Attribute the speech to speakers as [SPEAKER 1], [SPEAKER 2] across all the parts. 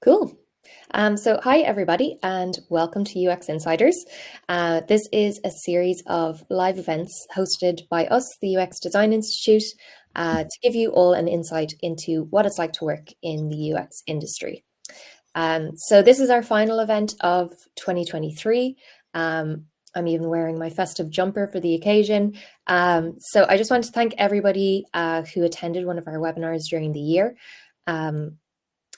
[SPEAKER 1] Cool. So hi everybody and welcome to UX Insiders. This is a series of live events hosted by us, the UX Design Institute, to give you all an insight into what it's like to work in the UX industry. So this is our final event of 2023. I'm even wearing my festive jumper for the occasion. So I just want to thank everybody who attended one of our webinars during the year.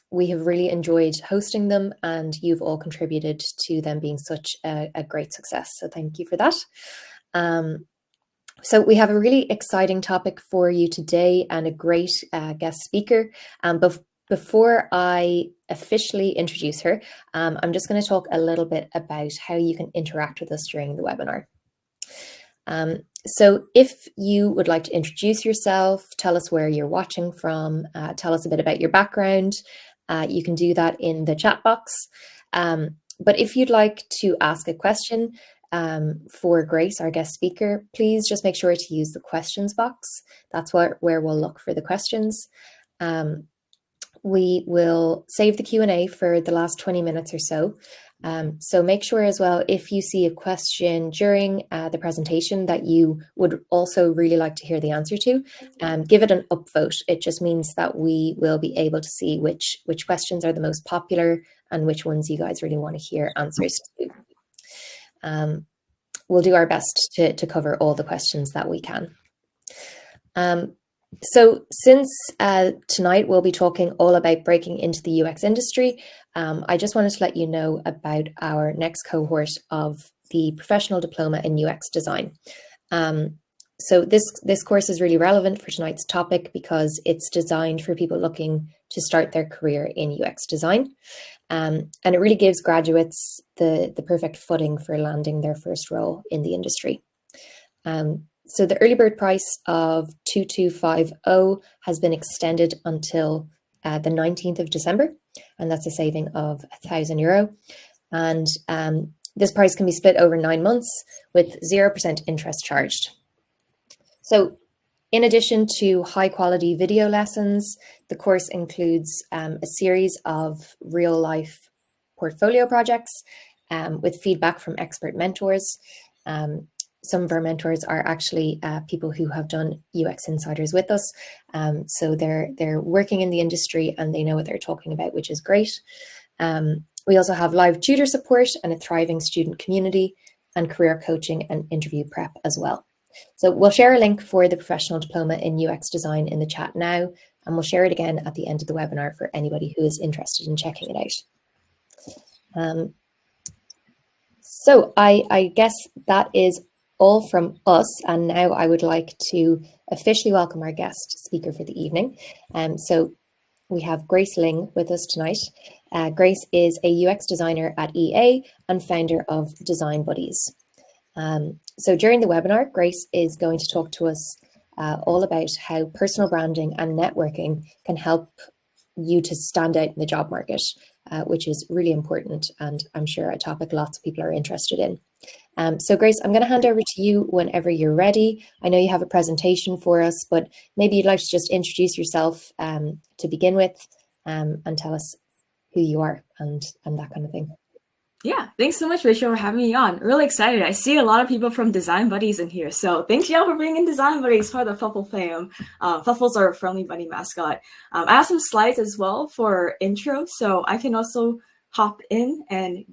[SPEAKER 1] We have really enjoyed hosting them and you've all contributed to them being such a great success. So thank you for that. So we have a really exciting topic for you today and a great guest speaker. Before I officially introduce her, I'm just going to talk a little bit about how you can interact with us during the webinar. So if you would like to introduce yourself, tell us where you're watching from, tell us a bit about your background, you can do that in the chat box. But if you'd like to ask a question for Grace, our guest speaker, please just make sure to use the questions box. That's where we'll look for the questions. We will save the Q&A for the last 20 minutes or so. So make sure as well, if you see a question during the presentation that you would also really like to hear the answer to, give it an upvote. It just means that we will be able to see which questions are the most popular and which ones you guys really want to hear answers to. We'll do our best to cover all the questions that we can. So since tonight we'll be talking all about breaking into the UX industry, I just wanted to let you know about our next cohort of the Professional Diploma in UX Design. So this course is really relevant for tonight's topic because it's designed for people looking to start their career in UX design. And it really gives graduates the perfect footing for landing their first role in the industry. So the early bird price of 2250 has been extended until the 19th of December, and that's a saving of €1,000. And this price can be split over 9 months with 0% interest charged. So in addition to high quality video lessons, the course includes a series of real life portfolio projects with feedback from expert mentors. Some of our mentors are actually people who have done UX Insiders with us. So they're working in the industry and they know what they're talking about, which is great. We also have live tutor support and a thriving student community and career coaching and interview prep as well. So we'll share a link for the Professional Diploma in UX Design in the chat now, and we'll share it again at the end of the webinar for anybody who is interested in checking it out. So I guess that is all from us, and now I would like to officially welcome our guest speaker for the evening. So we have Grace Ling with us tonight. Grace is a UX designer at EA and founder of Design Buddies. So during the webinar, Grace is going to talk to us all about how personal branding and networking can help you to stand out in the job market, which is really important and I'm sure a topic lots of people are interested in. So Grace, I'm going to hand over to you whenever you're ready. I know you have a presentation for us, but maybe you'd like to just introduce yourself to begin with and tell us who you are and that kind of thing.
[SPEAKER 2] Yeah, thanks so much, Rachel, for having me on. Really excited. I see a lot of people from Design Buddies in here. So thanks, y'all, for bringing Design Buddies for the Fuffle fam. Fuffles are a friendly bunny mascot. I have some slides as well for intro, so I can also hop in and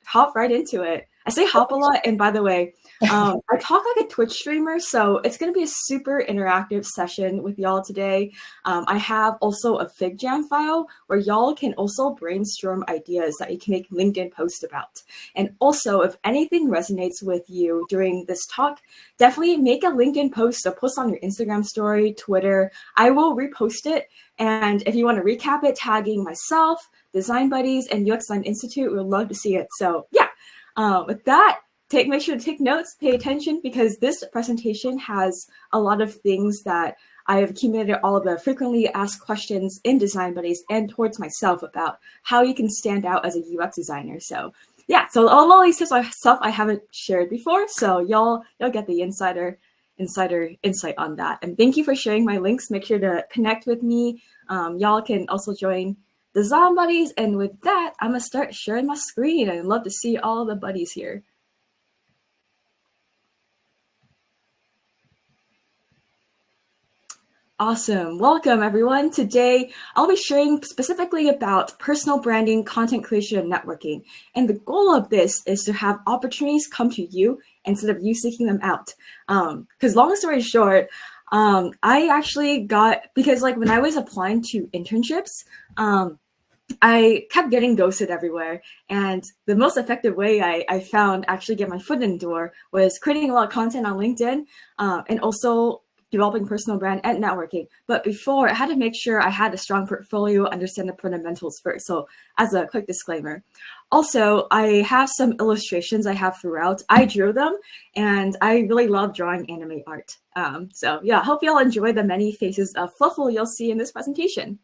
[SPEAKER 2] hop right into it. I say hop a lot, and by the way, I talk like a Twitch streamer, so it's going to be a super interactive session with y'all today. I have also a FigJam file where y'all can also brainstorm ideas that you can make LinkedIn posts about. And also, if anything resonates with you during this talk, definitely make a LinkedIn post, a post on your Instagram story, Twitter. I will repost it. And if you want to recap it, tagging myself, Design Buddies, and UX Design Institute, we'd love to see it. So yeah. With that, make sure to take notes, pay attention, because this presentation has a lot of things that I have accumulated all of the frequently asked questions in Design Buddies and towards myself about how you can stand out as a UX designer. So yeah, so all these tips are stuff I haven't shared before, so y'all get the insider insight on that. And thank you for sharing my links. Make sure to connect with me. Y'all can also join Design Buddies. And with that, I'm going to start sharing my screen. I'd love to see all the buddies here. Awesome. Welcome, everyone. Today, I'll be sharing specifically about personal branding, content creation, and networking. And the goal of this is to have opportunities come to you instead of you seeking them out. Because long story short, I actually because like when I was applying to internships, I kept getting ghosted everywhere. And the most effective way I found actually get my foot in the door was creating a lot of content on LinkedIn, and also developing personal brand and networking. But before, I had to make sure I had a strong portfolio, understand the fundamentals first. So as a quick disclaimer. Also, I have some illustrations I have throughout. I drew them, and I really love drawing anime art. So yeah, hope you all enjoy the many faces of Fluffle you'll see in this presentation.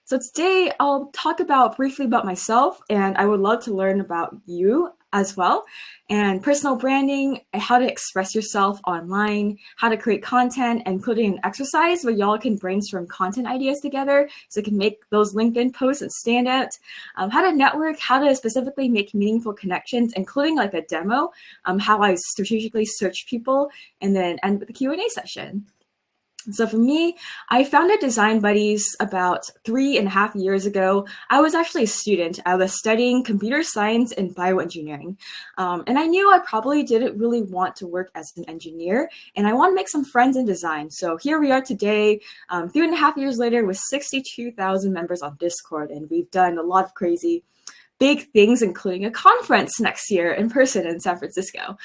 [SPEAKER 2] So today I'll talk briefly about myself, and I would love to learn about you as well, and personal branding, how to express yourself online, how to create content, including an exercise where y'all can brainstorm content ideas together so you can make those LinkedIn posts and stand out, how to network, how to specifically make meaningful connections, including like a demo, how I strategically search people, and then end with the Q&A session. So for me, I founded Design Buddies about 3.5 years ago. I was actually a student. I was studying computer science and bioengineering. And I knew I probably didn't really want to work as an engineer, and I want to make some friends in design. So here we are today, 3.5 years later, with 62,000 members on Discord, and we've done a lot of crazy big things, including a conference next year in person in San Francisco.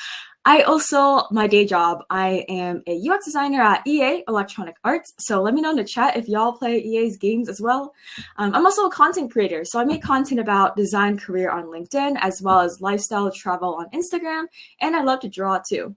[SPEAKER 2] My day job, I am a UX designer at EA, Electronic Arts. So let me know in the chat if y'all play EA's games as well. I'm also a content creator. So I make content about design career on LinkedIn, as well as lifestyle travel on Instagram. And I love to draw too.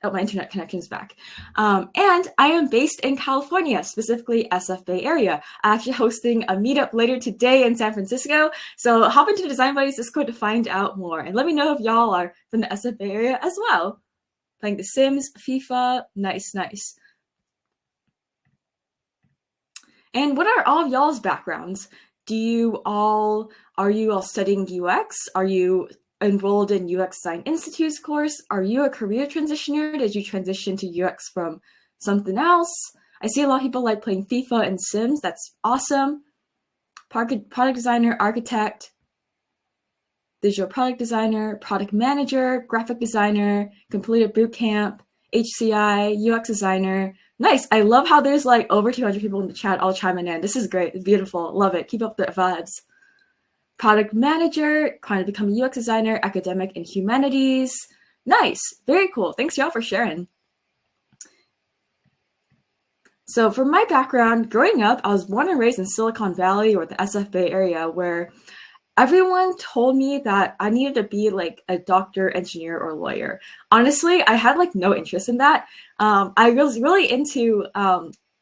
[SPEAKER 2] Oh, my internet connection's back. And I am based in California, specifically SF Bay Area. I'm actually hosting a meetup later today in San Francisco. So hop into Design Buddies Discord to find out more. And let me know if y'all are from the SF Bay Area as well. Playing The Sims, FIFA, nice. And what are all of y'all's backgrounds? Are you all studying UX? Are you enrolled in UX Design Institute's course? Are you a career transitioner? Did you transition to UX from something else? I see a lot of people like playing FIFA and Sims. That's awesome. Product designer, architect, digital product designer, product manager, graphic designer, completed bootcamp, HCI, UX designer. Nice. I love how there's like over 200 people in the chat all chiming in. This is great. It's beautiful. Love it. Keep up the vibes. Product manager, trying to become a UX designer, academic in humanities. Nice, very cool. Thanks y'all for sharing. So for my background, growing up, I was born and raised in Silicon Valley or the SF Bay Area, where everyone told me that I needed to be like a doctor, engineer, or lawyer. Honestly, I had like no interest in that. I was really into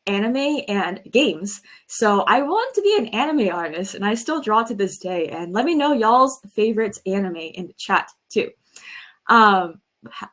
[SPEAKER 2] anime and games. So I want to be an anime artist, and I still draw to this day. And let me know y'all's favorite anime in the chat too. And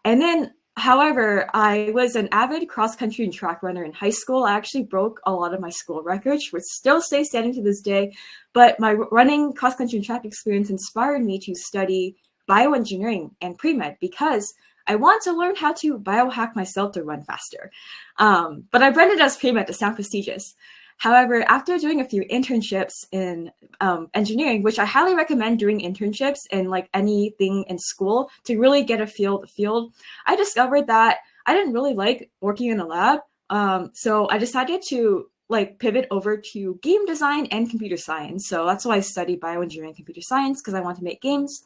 [SPEAKER 2] then, however, I was an avid cross-country and track runner in high school. I actually broke a lot of my school records, which still stay standing to this day. But my running cross-country and track experience inspired me to study bioengineering and pre-med because I want to learn how to biohack myself to run faster. But I branded as pre-med to sound prestigious. However, after doing a few internships in engineering, which I highly recommend doing internships in like anything in school to really get a feel of the field, I discovered that I didn't really like working in a lab. So I decided to like pivot over to game design and computer science. So that's why I studied bioengineering and computer science, because I want to make games.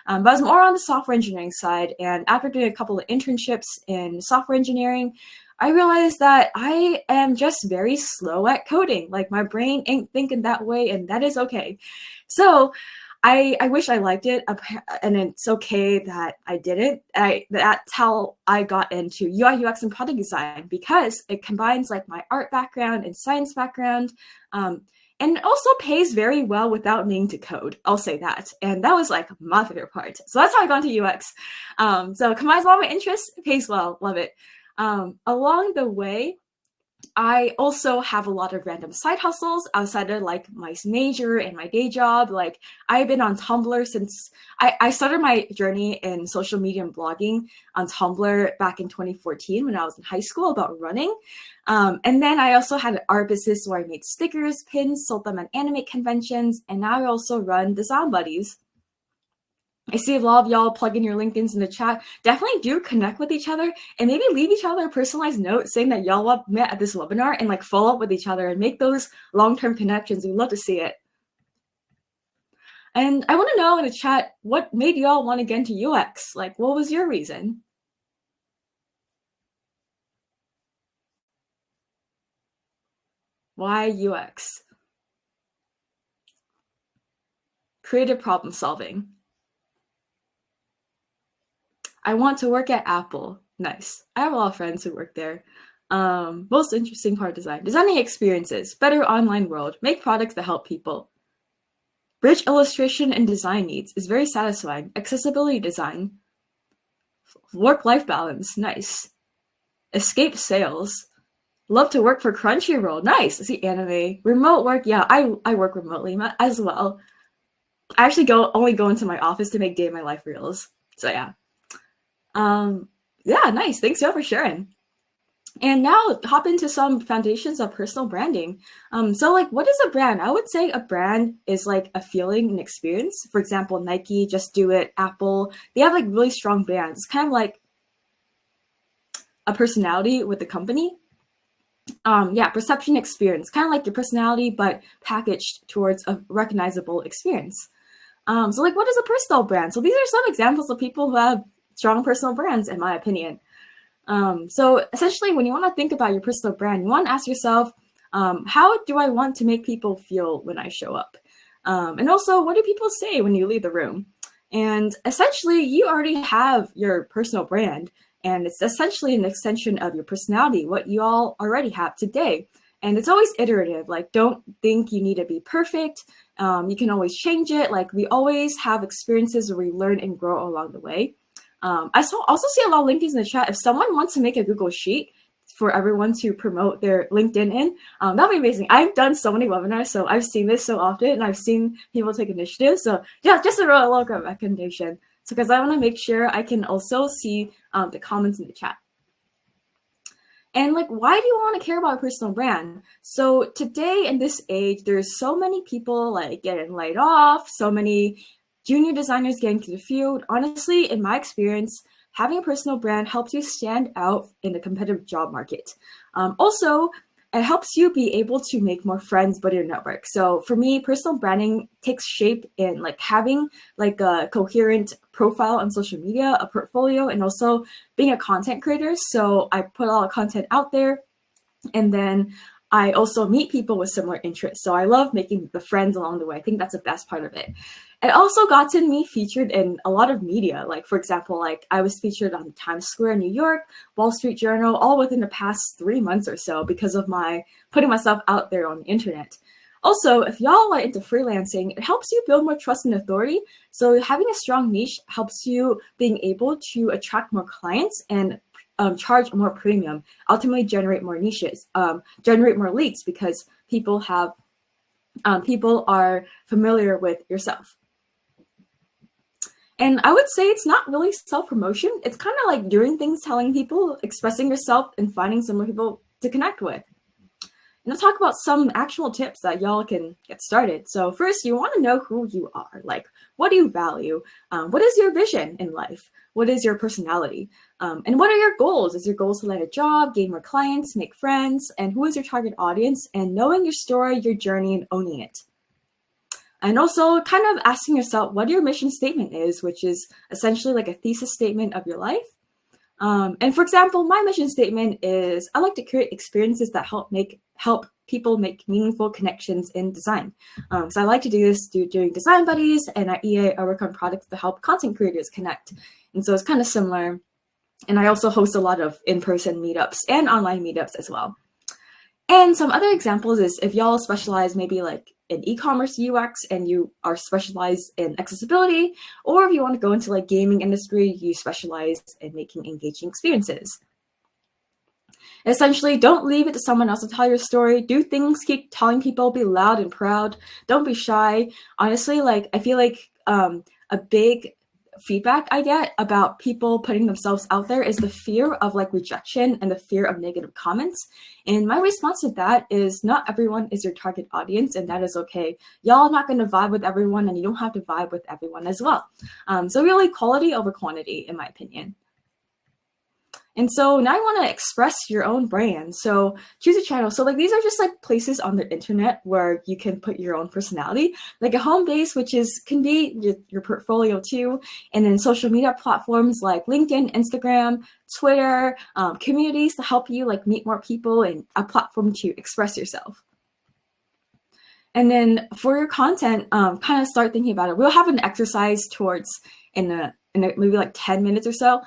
[SPEAKER 2] But I was more on the software engineering side. And after doing a couple of internships in software engineering, I realized that I am just very slow at coding. Like my brain ain't thinking that way, and that is okay. So I wish I liked it, and it's okay that I didn't. That's how I got into UI, UX, and product design, because it combines like my art background and science background, and it also pays very well without needing to code. I'll say that, and that was like my favorite part. So that's how I got into UX. So it combines all my interests, it pays well, love it. Along the way, I also have a lot of random side hustles outside of like my major and my day job. Like I've been on Tumblr since I started my journey in social media and blogging on Tumblr back in 2014 when I was in high school about running. And then I also had an art business where I made stickers, pins, sold them at anime conventions, and now I also run Design Buddies. I see a lot of y'all plugging your LinkedIn's in the chat. Definitely do connect with each other and maybe leave each other a personalized note saying that y'all met at this webinar and like follow up with each other and make those long-term connections. We'd love to see it. And I want to know in the chat, what made y'all want to get into UX? Like, what was your reason? Why UX? Creative problem solving. I want to work at Apple. Nice. I have a lot of friends who work there. Most interesting part of design. Designing experiences, better online world, make products that help people. Bridge illustration and design needs is very satisfying. Accessibility design. Work-life balance. Nice. Escape sales. Love to work for Crunchyroll. Nice. See anime. Remote work. Yeah, I work remotely as well. I actually only go into my office to make day of my life reels. So yeah. Yeah, nice. Thanks, y'all, for sharing. And now hop into some foundations of personal branding. So like, what is a brand? I would say a brand is like a feeling and experience. For example, Nike, Just Do It, Apple, they have like really strong brands. It's kind of like a personality with the company. Yeah, perception experience, kind of like your personality, but packaged towards a recognizable experience. So like, what is a personal brand? So these are some examples of people who have strong personal brands, in my opinion. So essentially, when you want to think about your personal brand, you want to ask yourself, how do I want to make people feel when I show up? And also, what do people say when you leave the room? And essentially, you already have your personal brand, and it's essentially an extension of your personality, what you all already have today. And it's always iterative. Like, don't think you need to be perfect. You can always change it. Like, we always have experiences where we learn and grow along the way. I also see a lot of LinkedIn's in the chat. If someone wants to make a Google Sheet for everyone to promote their LinkedIn in, that'd be amazing. I've done so many webinars, so I've seen this so often, and I've seen people take initiative. So yeah, just a real local recommendation. So because I want to make sure I can also see the comments in the chat. And like, why do you want to care about a personal brand? So today in this age, there's so many people like getting laid off, so many junior designers getting into the field. Honestly, in my experience, having a personal brand helps you stand out in the competitive job market. Also, it helps you be able to make more friends with your network. So for me, personal branding takes shape in like having like a coherent profile on social media, a portfolio, and also being a content creator. So I put a lot of content out there, and then I also meet people with similar interests. So I love making the friends along the way. I think that's the best part of it. It also gotten me featured in a lot of media. Like, for example, like I was featured on Times Square in New York, Wall Street Journal, all within the past 3 months or so because of my putting myself out there on the internet. Also, if y'all are into freelancing, it helps you build more trust and authority. So having a strong niche helps you being able to attract more clients and charge more premium, ultimately generate more niches, generate more leads because people are familiar with yourself. And I would say it's not really self-promotion. It's kind of like doing things, telling people, expressing yourself, and finding similar people to connect with. And I'll talk about some actual tips that y'all can get started. So first, you want to know who you are. Like, what do you value? What is your vision in life? What is your personality? And what are your goals? Is your goals to land a job, gain more clients, make friends? And who is your target audience? And knowing your story, your journey, and owning it. And also kind of asking yourself what your mission statement is, which is essentially like a thesis statement of your life. And for example, my mission statement is I like to create experiences that help people make meaningful connections in design. So I like to do this doing Design Buddies, and at EA, I work on products to help content creators connect. And so it's kind of similar. And I also host a lot of in-person meetups and online meetups as well. And some other examples is if y'all specialize maybe like in e-commerce UX and you are specialized in accessibility, or if you want to go into like gaming industry, you specialize in making engaging experiences. Essentially, don't leave it to someone else to tell your story. Do things, keep telling people, be loud and proud. Don't be shy. Honestly, like I feel like a big feedback I get about people putting themselves out there is the fear of like rejection and the fear of negative comments. And my response to that is not everyone is your target audience, and that is okay. Y'all are not going to vibe with everyone, and you don't have to vibe with everyone as well. So really quality over quantity, in my opinion. And so now you want to express your own brand. So choose a channel. So like these are just like places on the internet where you can put your own personality, like a home base, which can be your portfolio too. And then social media platforms like LinkedIn, Instagram, Twitter, communities to help you like meet more people, and a platform to express yourself. And then for your content, kind of start thinking about it. We'll have an exercise towards in a maybe like 10 minutes or so.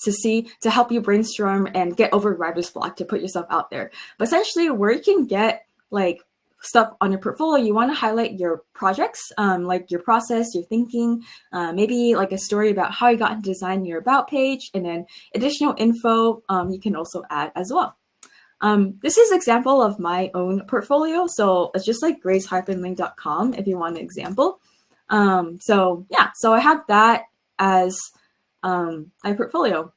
[SPEAKER 2] To help you brainstorm and get over writer's block to put yourself out there. But essentially where you can get like stuff on your portfolio, you want to highlight your projects, like your process, your thinking, maybe like a story about how you got into design, your about page, and then additional info you can also add as well. This is an example of my own portfolio. So it's just like grace-ling.com if you want an example. So yeah, so I have that as my portfolio.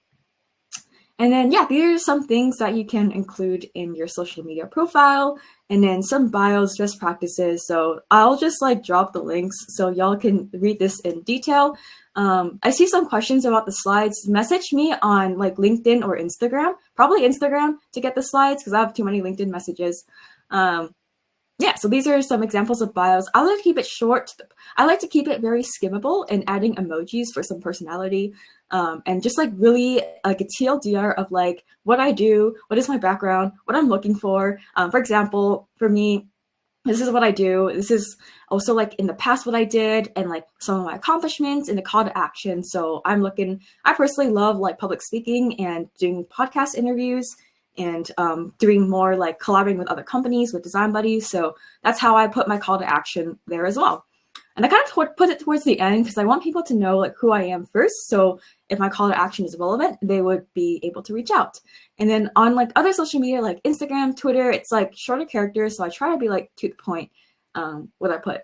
[SPEAKER 2] And then, yeah, these are some things that you can include in your social media profile, and then some bios, best practices. So I'll just like drop the links so y'all can read this in detail. I see some questions about the slides. Message me on like LinkedIn or Instagram, probably Instagram to get the slides because I have too many LinkedIn messages. Yeah, so these are some examples of bios. I like to keep it short. I like to keep it very skimmable and adding emojis for some personality, and just like really like a TLDR of like what I do, what is my background, what I'm looking for. For example, for me, this is what I do. This is also like in the past what I did, and like some of my accomplishments and the call to action. So I personally love like public speaking and doing podcast interviews, and doing more like collaborating with other companies, with design buddies. So that's how I put my call to action there as well. And I kind of put it towards the end because I want people to know like who I am first. So if my call to action is relevant, they would be able to reach out. And then on like other social media, like Instagram, Twitter, it's like shorter characters. So I try to be like to the point what I put.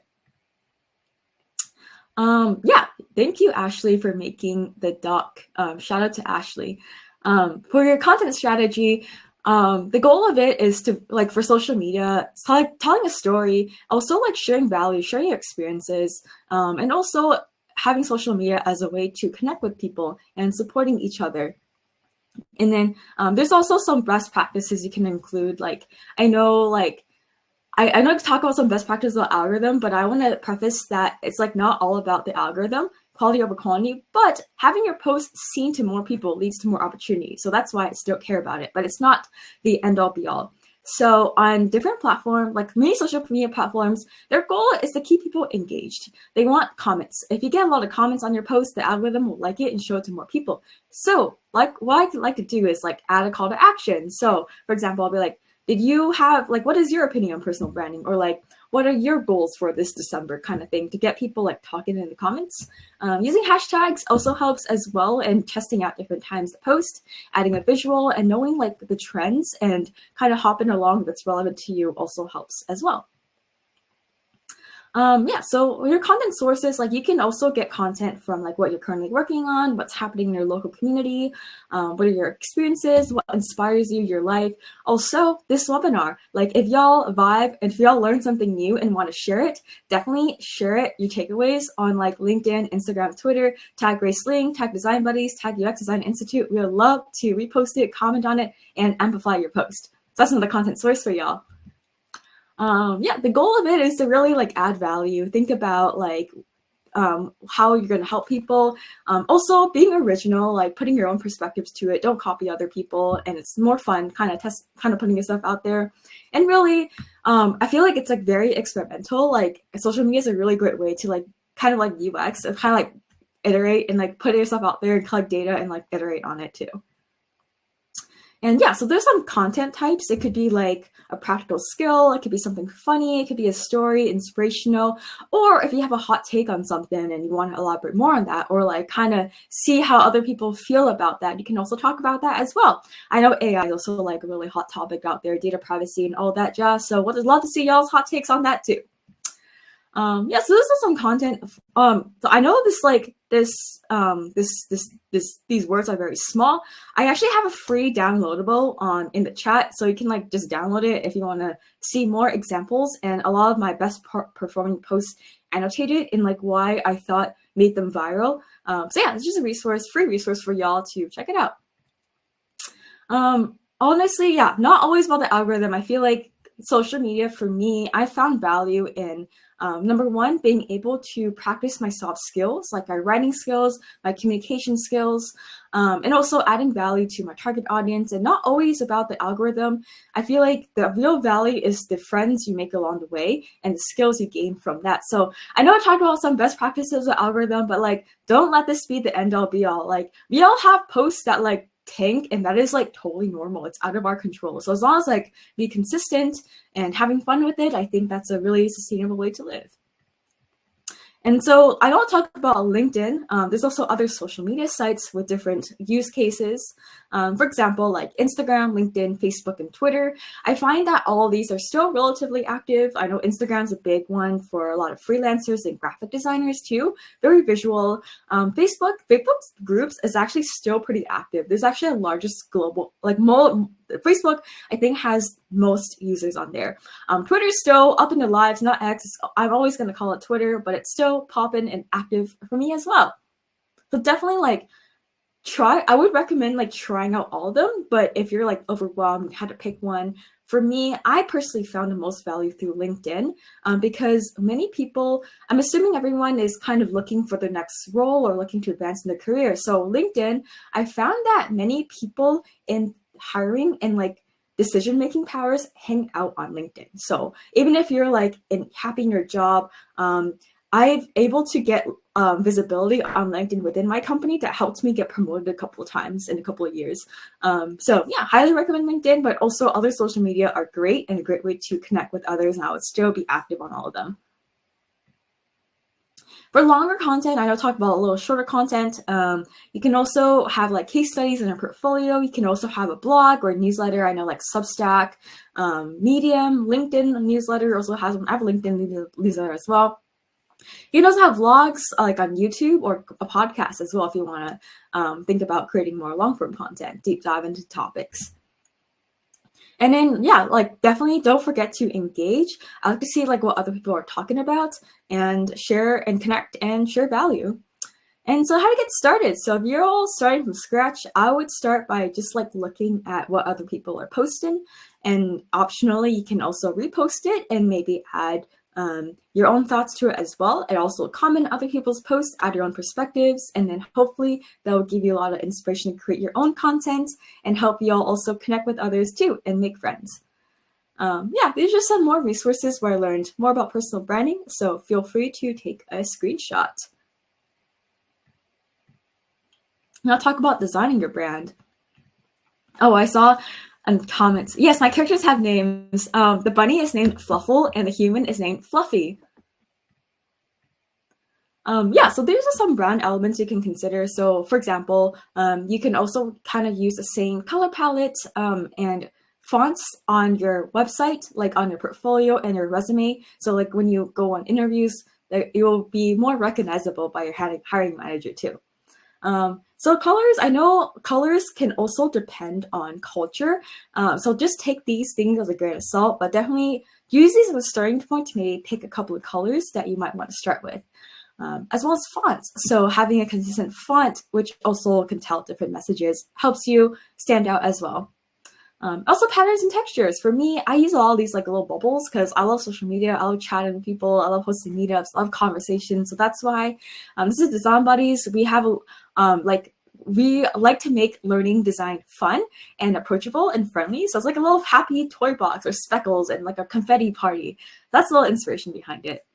[SPEAKER 2] Yeah, thank you, Ashley, for making the doc. Shout out to Ashley. For your content strategy, the goal of it is to like for social media, it's like telling a story, also like sharing value, sharing your experiences, and also having social media as a way to connect with people and supporting each other. And then there's also some best practices you can include. Like I know to talk about some best practices about algorithm, but I want to preface that it's like not all about the algorithm, quality over quantity, but having your post seen to more people leads to more opportunity. So that's why I still care about it, but it's not the end all be all. So on different platforms, like many social media platforms, their goal is to keep people engaged. They want comments. If you get a lot of comments on your post, the algorithm will like it and show it to more people. So like what I like to do is like add a call to action. So for example, I'll be like, did you have like, what is your opinion on personal branding? Or like, what are your goals for this December kind of thing, to get people like talking in the comments. Using hashtags also helps as well, and testing out different times to post, adding a visual, and knowing like the trends and kind of hopping along that's relevant to you also helps as well. Yeah, so your content sources, like you can also get content from like what you're currently working on, what's happening in your local community, what are your experiences, what inspires you, your life. Also, this webinar, like if y'all vibe and if y'all learn something new and want to share it, definitely share it, your takeaways on like LinkedIn, Instagram, Twitter, tag Grace Ling, tag Design Buddies, tag UX Design Institute. We would love to repost it, comment on it, and amplify your post. So that's another content source for y'all. Yeah, the goal of it is to really like add value. Think about like how you're going to help people. Also being original, like putting your own perspectives to it. Don't copy other people, and it's more fun kind of putting yourself out there. And really, I feel like it's like very experimental. Like social media is a really great way to like kind of like UX, and kind of like iterate and like put yourself out there and collect data and like iterate on it too. And yeah, so there's some content types. It could be like a practical skill, it could be something funny, it could be a story, inspirational, or if you have a hot take on something and you want to elaborate more on that, or like kind of see how other people feel about that, you can also talk about that as well. I know AI is also like a really hot topic out there, data privacy and all that jazz. So would love to see y'all's hot takes on that too. Yeah, so this is some content. So I know these words are very small. I actually have a free downloadable in the chat, so you can like just download it if you want to see more examples, and a lot of my best performing posts annotated in like why I thought made them viral. So yeah, it's just a free resource for y'all to check it out. Honestly, yeah, not always about the algorithm. I feel like social media for me, I found value in number one, being able to practice my soft skills, like my writing skills, my communication skills, and also adding value to my target audience, and not always about the algorithm. I feel like the real value is the friends you make along the way and the skills you gain from that. So I know I talked about some best practices with algorithm, but like, don't let this be the end all be all. Like, we all have posts that like tank, and that is like totally normal. It's out of our control. So as long as like be consistent and having fun with it, I think that's a really sustainable way to live. And so I don't talk about LinkedIn. There's also other social media sites with different use cases. For example, like Instagram, LinkedIn, Facebook, and Twitter. I find that all of these are still relatively active. I know Instagram's a big one for a lot of freelancers and graphic designers too. Very visual. Facebook's groups is actually still pretty active. There's actually the largest global, like Facebook, I think, has most users on there. Twitter's still up in the lives, not X. I'm always going to call it Twitter, but it's still popping and active for me as well. So definitely like I would recommend like trying out all of them, but if you're like overwhelmed, had to pick one, for me, I personally found the most value through LinkedIn because many people, I'm assuming everyone is kind of looking for their next role or looking to advance in their career. So LinkedIn, I found that many people in hiring and like decision-making powers hang out on LinkedIn. So even if you're like happy in your job, I've able to get visibility on LinkedIn within my company that helped me get promoted a couple of times in a couple of years. So yeah, highly recommend LinkedIn, but also other social media are great and a great way to connect with others, and I would still be active on all of them. For longer content, I know talk about a little shorter content. You can also have like case studies in your portfolio. You can also have a blog or a newsletter. I know like Substack, Medium, LinkedIn newsletter also has one. I have a LinkedIn newsletter as well. You can also have vlogs like on YouTube or a podcast as well if you want to think about creating more long-form content, deep dive into topics. And then, yeah, like definitely don't forget to engage. I like to see like what other people are talking about and share and connect and share value. And so how to get started. So if you're all starting from scratch, I would start by just like looking at what other people are posting, and optionally you can also repost it and maybe add your own thoughts to it as well, and also comment other people's posts, add your own perspectives, and then hopefully that will give you a lot of inspiration to create your own content and help you all also connect with others too and make friends. Yeah, these are some more resources where I learned more about personal branding, so feel free to take a screenshot. Now talk about designing your brand. Oh, I saw in comments. Yes, my characters have names. The bunny is named Fluffle and the human is named Fluffy. Yeah, so these are some brand elements you can consider. So for example, you can also kind of use the same color palette and fonts on your website, like on your portfolio and your resume. So like when you go on interviews, it will be more recognizable by your hiring manager too. So colors, I know colors can also depend on culture. So just take these things as a grain of salt, but definitely use these as a starting point to maybe pick a couple of colors that you might want to start with. As well as fonts. So having a consistent font, which also can tell different messages, helps you stand out as well. Also patterns and textures. For me, I use all these like little bubbles because I love social media. I love chatting with people. I love hosting meetups. I love conversations. So that's why this is Design Buddies. We have we like to make learning design fun and approachable and friendly. So it's like a little happy toy box or speckles and like a confetti party. That's a little inspiration behind it.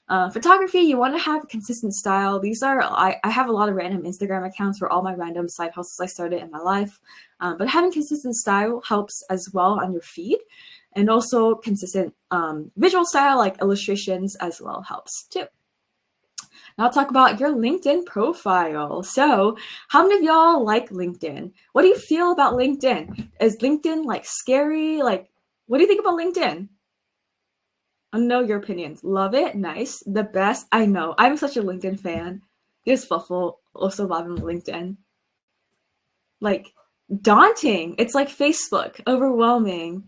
[SPEAKER 2] Photography, you want to have a consistent style. I have a lot of random Instagram accounts for all my random side hustles I started in my life. But having consistent style helps as well on your feed. And also consistent visual style like illustrations as well helps too. Now I'll talk about your LinkedIn profile. So how many of y'all like LinkedIn? What do you feel about LinkedIn? Is LinkedIn like scary? Like, what do you think about LinkedIn? I know your opinions. Love it. Nice. The best. I know. I'm such a LinkedIn fan. Here's Fuffle, also loving LinkedIn. Like, daunting. It's like Facebook. Overwhelming.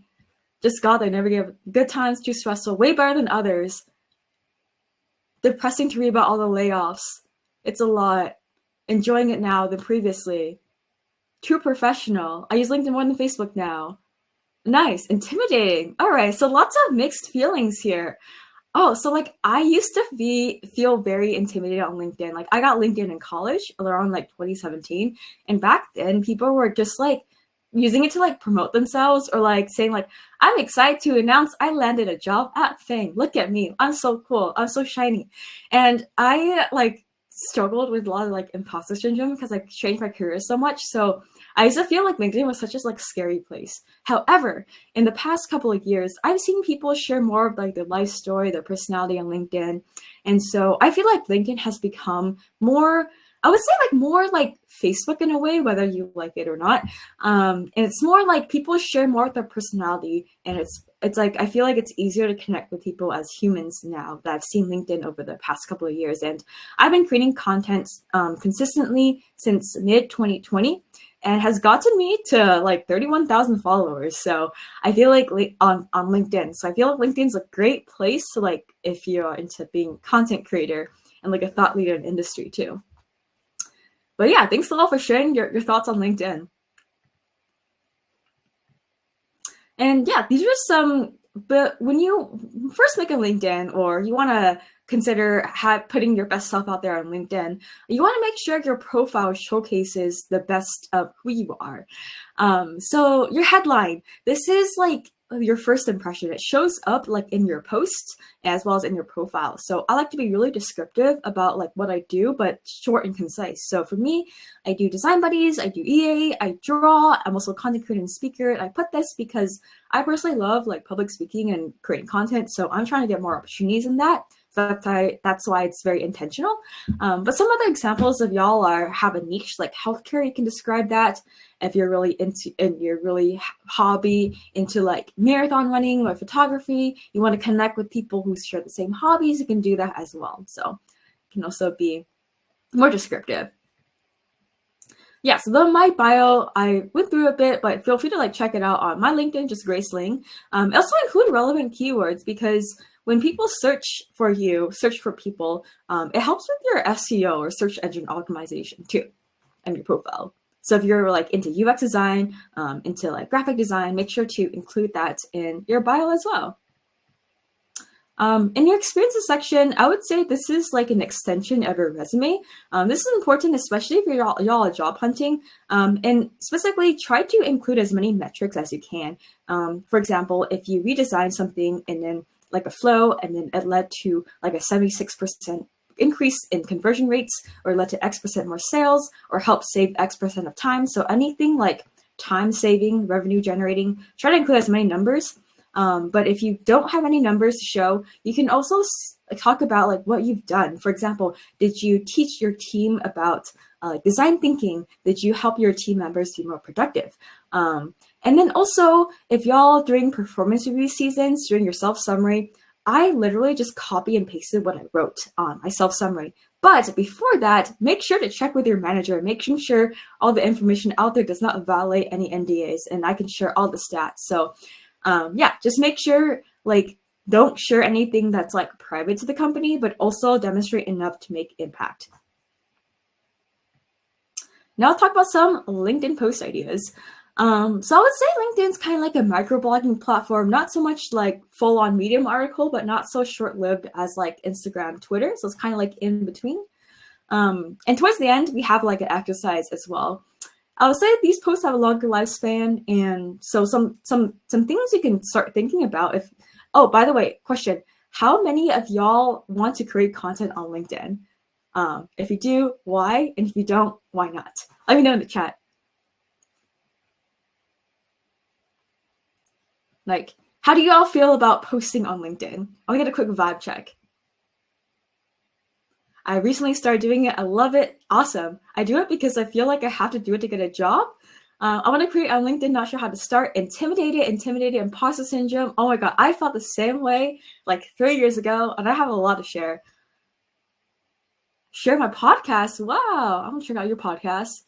[SPEAKER 2] Just got there. Never give good times. Too stressful. Way better than others. Depressing to read about all the layoffs. It's a lot. Enjoying it now than previously. Too professional. I use LinkedIn more than Facebook now. Nice. Intimidating. All right. So lots of mixed feelings here. Oh, so like I used to feel very intimidated on LinkedIn. Like I got LinkedIn in college around like 2017. And back then people were just like using it to like promote themselves or like saying like, I'm excited to announce I landed a job at Fang. Look at me. I'm so cool. I'm so shiny. And I like struggled with a lot of like imposter syndrome because I changed my career so much. So I used to feel like LinkedIn was such a like scary place. However, in the past couple of years, I've seen people share more of like their life story, their personality on LinkedIn. And so I feel like LinkedIn has become more, I would say like more like Facebook in a way, whether you like it or not. And it's more like people share more of their personality, and it's like I feel like it's easier to connect with people as humans now that I've seen LinkedIn over the past couple of years. And I've been creating content consistently since mid 2020. And has gotten me to like 31,000 followers. So I feel like on LinkedIn. So I feel like LinkedIn's a great place to like if you're into being a content creator and like a thought leader in industry too. But yeah, thanks a lot for sharing your thoughts on LinkedIn. And yeah, these are some, but when you first make a LinkedIn or you want to consider putting your best self out there on LinkedIn, you want to make sure your profile showcases the best of who you are. So your headline, this is like your first impression. It shows up like in your posts as well as in your profile. So I like to be really descriptive about like what I do, but short and concise. So for me, I do design buddies, I do EA, I draw, I'm also a content creator and speaker. And I put this because I personally love like public speaking and creating content. So I'm trying to get more opportunities in that. So that's why it's very intentional. But some other examples of y'all have a niche like healthcare. You can describe that. If you're really hobby into like marathon running or photography, you want to connect with people who share the same hobbies, you can do that as well. So it can also be more descriptive. Yeah, so then my bio, I went through a bit, but feel free to like check it out on my LinkedIn, just Grace Ling. Also include relevant keywords because when people search for people, it helps with your SEO or search engine optimization too, and your profile. So if you're like into UX design, into like graphic design, make sure to include that in your bio as well. In your experiences section, I would say this is like an extension of your resume. This is important, especially if y'all are job hunting. And specifically, try to include as many metrics as you can. For example, if you redesign something and then like a flow, and then it led to like a 76% increase in conversion rates, or led to X% more sales, or help save X% of time. So anything like time saving, revenue generating, try to include as many numbers. But if you don't have any numbers to show, you can also talk about like what you've done. For example, did you teach your team about design thinking? Did you help your team members be more productive? And then also, if y'all during performance review seasons, during your self-summary, I literally just copy and pasted what I wrote on my self-summary. But before that, make sure to check with your manager, making sure all the information out there does not violate any NDAs, and I can share all the stats. So yeah, just make sure like don't share anything that's like private to the company, but also demonstrate enough to make impact. Now I'll talk about some LinkedIn post ideas. So I would say LinkedIn's kind of like a microblogging platform, not so much like full-on Medium article, but not so short-lived as like Instagram, Twitter. So it's kind of like in between. And towards the end, we have like an exercise as well. I would say these posts have a longer lifespan, and so some things you can start thinking about. Oh, by the way, question: how many of y'all want to create content on LinkedIn? If you do, why? And if you don't, why not? Let me know in the chat. Like, how do you all feel about posting on LinkedIn? I'll get a quick vibe check. I recently started doing it. I love it. Awesome. I do it because I feel like I have to do it to get a job. I want to create on LinkedIn, not sure how to start. Intimidated, imposter syndrome. Oh my God, I felt the same way like 3 years ago, and I have a lot to share. Share my podcast. Wow, I'm gonna check out your podcast.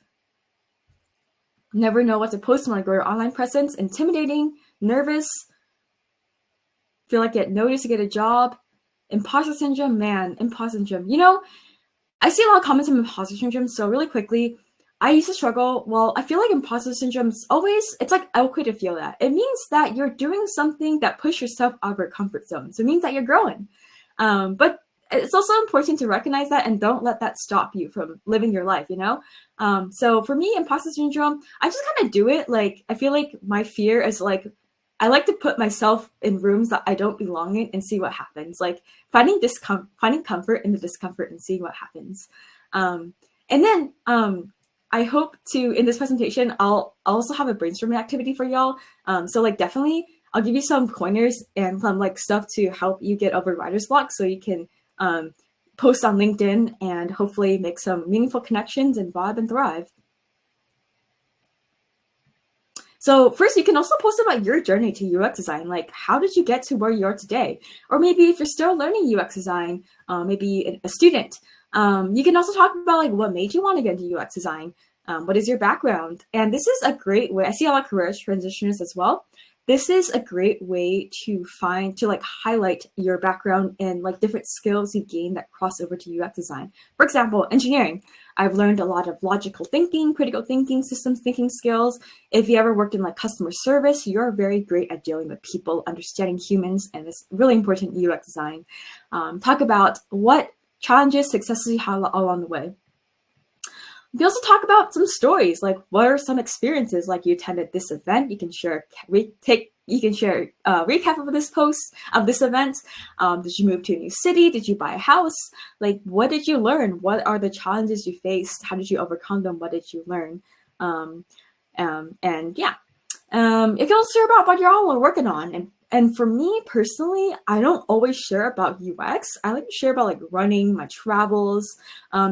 [SPEAKER 2] Never know what to post when I grow your online presence. Intimidating, nervous, feel like get noticed to get a job. Imposter syndrome, man, imposter syndrome. You know, I see a lot of comments on imposter syndrome, so really quickly, I used to struggle. Well, I feel like imposter syndrome is always, it's like okay to feel that. It means that you're doing something that pushes yourself out of your comfort zone. So it means that you're growing. But it's also important to recognize that and don't let that stop you from living your life, you know? So for me, imposter syndrome, I just kind of do it. Like, I feel like my fear is like, I like to put myself in rooms that I don't belong in and see what happens. Like finding comfort in the discomfort and seeing what happens. And then I hope to, in this presentation, I'll also have a brainstorming activity for y'all. So like definitely I'll give you some pointers and some like stuff to help you get over writer's block so you can post on LinkedIn and hopefully make some meaningful connections and vibe and thrive. So first, you can also post about your journey to UX design. Like, how did you get to where you are today? Or maybe if you're still learning UX design, maybe a student, you can also talk about like what made you want to get into UX design. What is your background? And this is a great way. I see a lot of career transitioners as well. This is a great way to like highlight your background and like different skills you gain that cross over to UX design. For example, engineering. I've learned a lot of logical thinking, critical thinking, systems thinking skills. If you ever worked in like customer service, you're very great at dealing with people, understanding humans, and it's really important in UX design. Talk about what challenges, successes you had along the way. We also talk about some stories, like what are some experiences, like you attended this event, you can share recap of this post, of this event. Did you move to a new city? Did you buy a house? Like, what did you learn? What are the challenges you faced? How did you overcome them? What did you learn? And yeah, you can also share about what you're all working on. And for me personally, I don't always share about UX. I like to share about like running, my travels,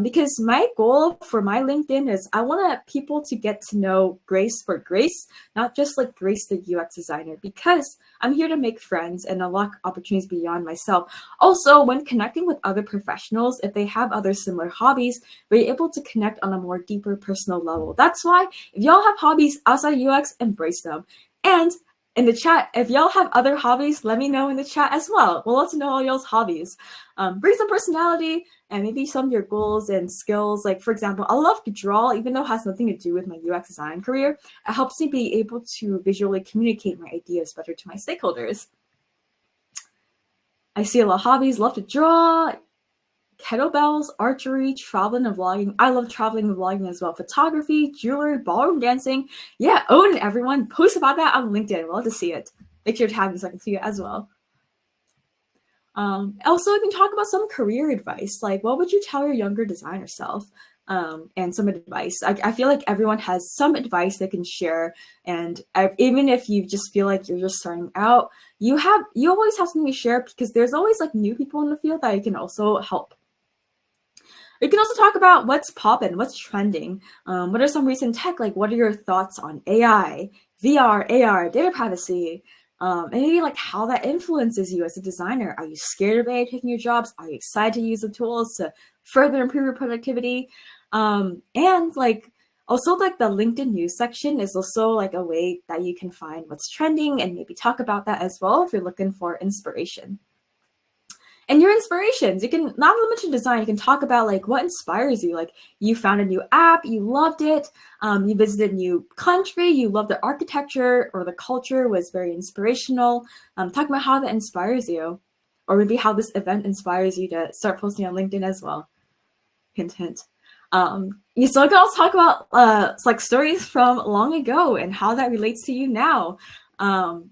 [SPEAKER 2] because my goal for my LinkedIn is I want people to get to know Grace for Grace, not just like Grace the UX designer, because I'm here to make friends and unlock opportunities beyond myself. Also, when connecting with other professionals, if they have other similar hobbies, we're able to connect on a more deeper personal level. That's why if y'all have hobbies outside of UX, embrace them. And in the chat, if y'all have other hobbies, let me know in the chat as well. We'll love to know all y'all's hobbies. Bring some personality and maybe some of your goals and skills. Like, for example, I love to draw, even though it has nothing to do with my UX design career. It helps me be able to visually communicate my ideas better to my stakeholders. I see a lot of hobbies, love to draw, kettlebells, archery, traveling and vlogging. I love traveling and vlogging as well. Photography, jewelry, ballroom dancing. Yeah, Odin, everyone, post about that on LinkedIn. We'll love to see it. Make sure to tag me so I can see it as well. Also, we can talk about some career advice. Like, what would you tell your younger designer self? And some advice. I feel like everyone has some advice they can share. And even if you just feel like you're just starting out, you always have something to share because there's always like new people in the field that you can also help. We can also talk about what's poppin', what's trending. What are some recent tech? Like, what are your thoughts on AI, VR, AR, data privacy, and maybe like how that influences you as a designer? Are you scared of AI taking your jobs? Are you excited to use the tools to further improve your productivity? And like also like the LinkedIn news section is also like a way that you can find what's trending and maybe talk about that as well if you're looking for inspiration. And your inspirations, you can not limit to design, you can talk about like what inspires you. Like you found a new app, you loved it, you visited a new country, you loved the architecture or the culture was very inspirational. Talk about how that inspires you, or maybe how this event inspires you to start posting on LinkedIn as well. Hint, hint. You still can also talk about like stories from long ago and how that relates to you now.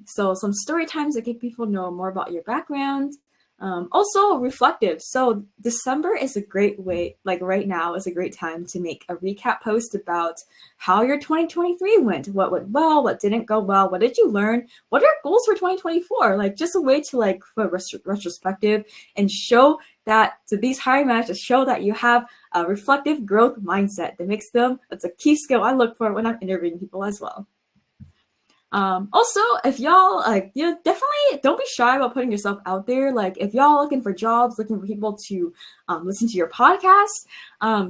[SPEAKER 2] So some story times that get people know more about your background. Also reflective. So December is a great way, like right now is a great time to make a recap post about how your 2023 went, what went well, what didn't go well, what did you learn, what are your goals for 2024? Like just a way to like put retrospective and show that to these hiring managers, show that you have a reflective growth mindset that makes them, that's a key skill I look for when I'm interviewing people as well. Also, if y'all like, definitely don't be shy about putting yourself out there. Like, if y'all looking for jobs, looking for people to listen to your podcast,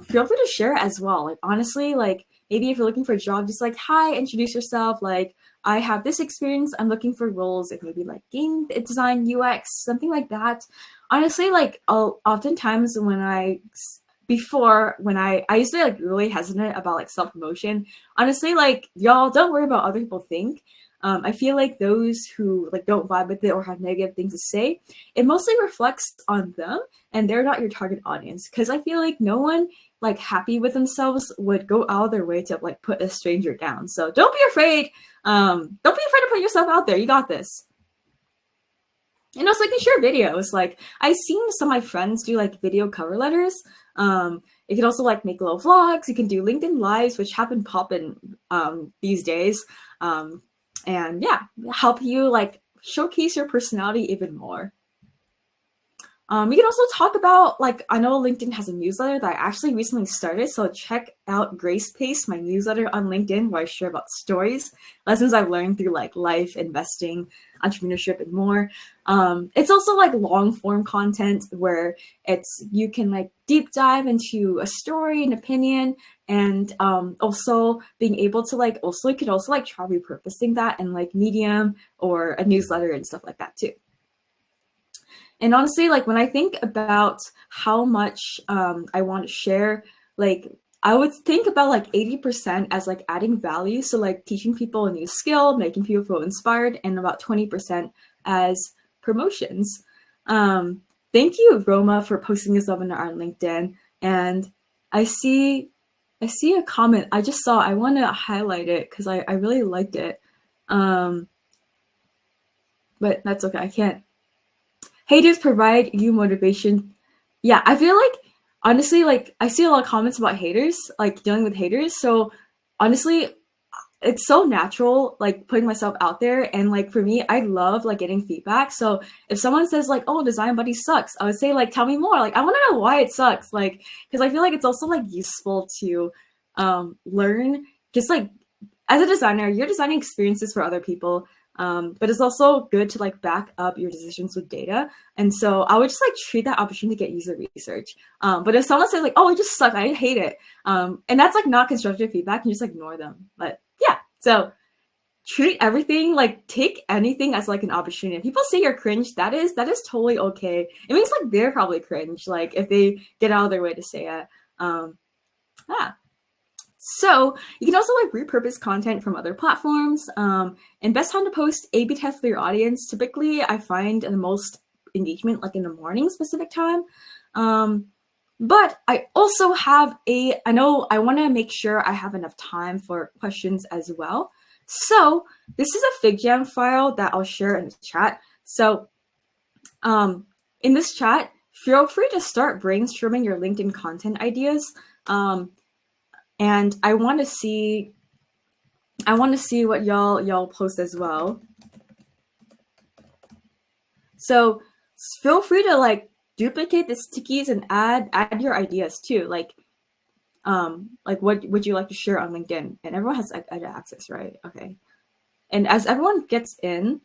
[SPEAKER 2] feel free to share it as well. Like, honestly, like maybe if you're looking for a job, just like, hi, introduce yourself. Like, I have this experience. I'm looking for roles. It maybe like game design, UX, something like that. Honestly, like, oftentimes when I used to be like really hesitant about like self-promotion. Honestly, like y'all don't worry about other people think. I feel like those who like don't vibe with it or have negative things to say, it mostly reflects on them and they're not your target audience. Cause I feel like no one like happy with themselves would go out of their way to like put a stranger down. So don't be afraid. Don't be afraid to put yourself out there. You got this. And also, like, you share videos. Like, I've seen some of my friends do like video cover letters. You can also like make little vlogs. You can do LinkedIn lives, which happen popping these days. And yeah, help you like showcase your personality even more. You can also talk about, like, I know LinkedIn has a newsletter that I actually recently started, so check out Grace Pace, my newsletter on LinkedIn, where I share about stories, lessons I've learned through like life, investing, entrepreneurship, and more. It's also like long form content where you can like deep dive into a story, an opinion, and also being able to like you could also like try repurposing that in like Medium or a newsletter and stuff like that too. And honestly, like when I think about how much I want to share, like I would think about like 80% as like adding value. So like teaching people a new skill, making people feel inspired, and about 20% as promotions. Thank you, Roma, for posting this webinar on LinkedIn. And I see a comment I just saw. I want to highlight it because I really liked it. But that's okay. I can't. Haters provide you motivation. Yeah, I feel like honestly, like I see a lot of comments about haters, like dealing with haters. So honestly, it's so natural, like putting myself out there. And like for me, I love like getting feedback. So if someone says like, "Oh, Design Buddy sucks," I would say like, "Tell me more." Like I want to know why it sucks. Like because I feel like it's also like useful to learn. Just like as a designer, you're designing experiences for other people. But it's also good to like back up your decisions with data. And so I would just like treat that opportunity to get user research. But if someone says like, "Oh, it just sucks, I hate it," and that's like not constructive feedback, you just like ignore them. But yeah, so treat everything, like take anything as like an opportunity. If people say you're cringe, that is totally okay. It means like they're probably cringe, like if they get out of their way to say it. Yeah. So you can also like repurpose content from other platforms. And best time to post A/B test for your audience. Typically, I find the most engagement like in the morning specific time. But I also have I know I want to make sure I have enough time for questions as well. So this is a FigJam file that I'll share in the chat. So in this chat, feel free to start brainstorming your LinkedIn content ideas. And I want to see what y'all post as well. So feel free to like duplicate the stickies and add your ideas too. Like what would you like to share on LinkedIn? And everyone has access, right? Okay. And as everyone gets in,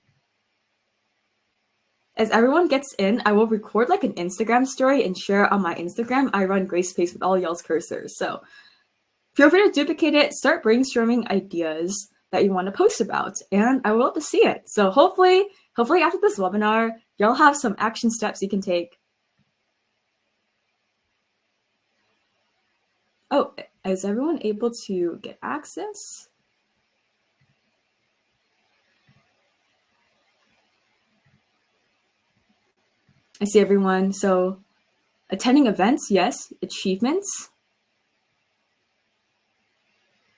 [SPEAKER 2] I will record like an Instagram story and share it on my Instagram. I run Grace Pace with all y'all's cursors. So feel free to duplicate it, start brainstorming ideas that you want to post about, and I would love to see it. So hopefully after this webinar, you'll have some action steps you can take. Oh, is everyone able to get access? I see everyone. So attending events, yes. Achievements.